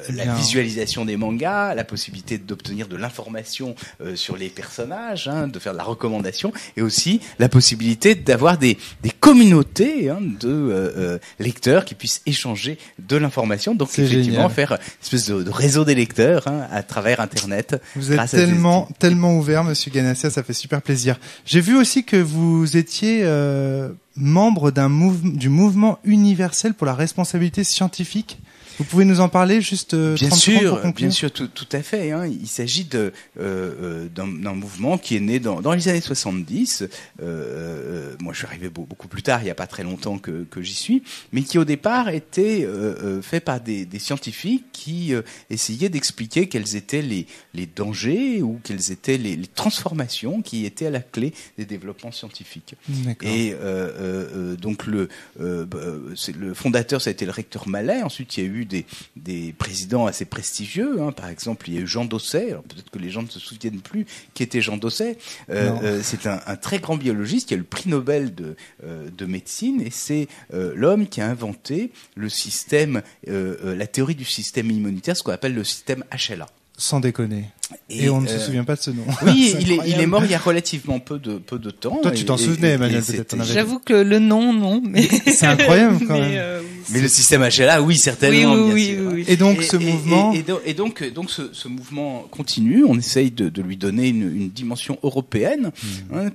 la visualisation des mangas, la possibilité d'obtenir de l'information sur les personnages, de faire de la recommandation, et aussi la possibilité d'avoir des communautés de lecteurs qui puissent échanger de l'information, donc effectivement génial. Faire une espèce de réseau des lecteurs à travers Internet. Vous êtes tellement ouvert, Monsieur Ganassia, ça fait super plaisir. J'ai vu aussi que vous étiez membre du mouvement universel pour la responsabilité scientifique. Vous pouvez nous en parler juste bien sûr, tout à fait. Il s'agit d'un mouvement qui est né dans les années 70. Moi, je suis arrivé beaucoup plus tard, il n'y a pas très longtemps que j'y suis, mais qui au départ était fait par des scientifiques qui essayaient d'expliquer quels étaient les dangers ou quelles étaient les transformations qui étaient à la clé des développements scientifiques. D'accord. Et donc le fondateur, ça a été le recteur Mallet. Ensuite, il y a eu des présidents assez prestigieux. Par exemple, il y a eu Jean Dosset. Alors peut-être que les gens ne se souviennent plus qui était Jean Dosset. C'est un très grand biologiste qui a eu le prix Nobel de médecine, et c'est l'homme qui a inventé le système, la théorie du système immunitaire, ce qu'on appelle le système HLA. Sans déconner. Et on ne se souvient pas de ce nom. Oui, il est mort il y a relativement peu de temps. Toi, tu t'en souvenais, Emmanuel, peut-être. J'avoue que le nom, non, mais c'est incroyable quand même. Mais le système HLA, oui, certainement. Oui. Et donc ce mouvement. Et donc ce mouvement continue. On essaye de lui donner une dimension européenne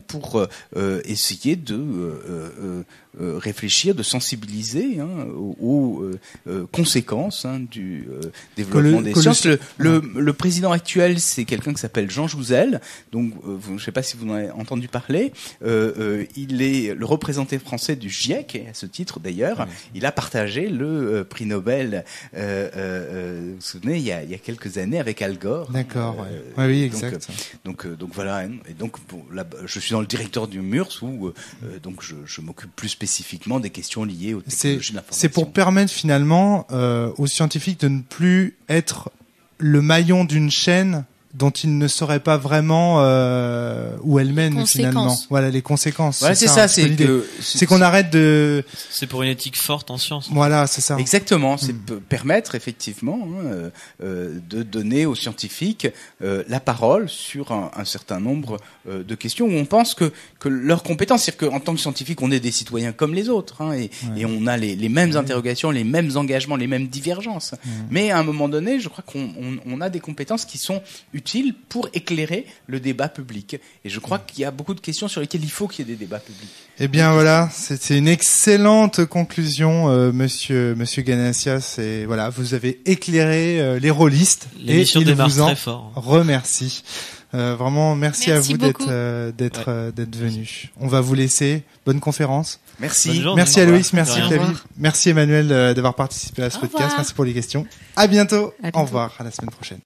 pour essayer de réfléchir, de sensibiliser aux conséquences du développement des sciences. Le président actuel, c'est quelqu'un qui s'appelle Jean Jouzel. Donc, je ne sais pas si vous en avez entendu parler. Il est le représentant français du GIEC, et à ce titre d'ailleurs, il a partagé le prix Nobel. Vous vous souvenez, il y a quelques années avec Al Gore. D'accord. Oui, exact. Donc voilà. Et donc là, je suis dans le directeur du MURS où donc je m'occupe plus spécifiquement des questions liées aux technologies de l'information. C'est pour permettre finalement aux scientifiques de ne plus être le maillon d'une chaîne dont ils ne sauraient pas vraiment où elles mènent finalement. Voilà les conséquences. Voilà, c'est ça. C'est qu'on arrête de. C'est pour une éthique forte en science. Voilà, c'est ça. Exactement. C'est permettre effectivement de donner aux scientifiques la parole sur un certain nombre de questions où on pense que leurs compétences, c'est-à-dire qu'en tant que scientifique, on est des citoyens comme les autres, et on a les mêmes interrogations, les mêmes engagements, les mêmes divergences. Mais à un moment donné, je crois qu'on a des compétences qui sont utiles pour éclairer le débat public. Et je crois qu'il y a beaucoup de questions sur lesquelles il faut qu'il y ait des débats publics. Eh bien voilà, c'est une excellente conclusion, Monsieur Ganassia. C'est voilà, vous avez éclairé les rôlistes et il vous en remercie. Vraiment, merci à vous d'être venu. On va vous laisser. Bonne conférence. Merci. Merci Aloïs, merci Flavie, merci Emmanuel d'avoir participé à ce podcast. Merci pour les questions. À bientôt. Au revoir. À la semaine prochaine.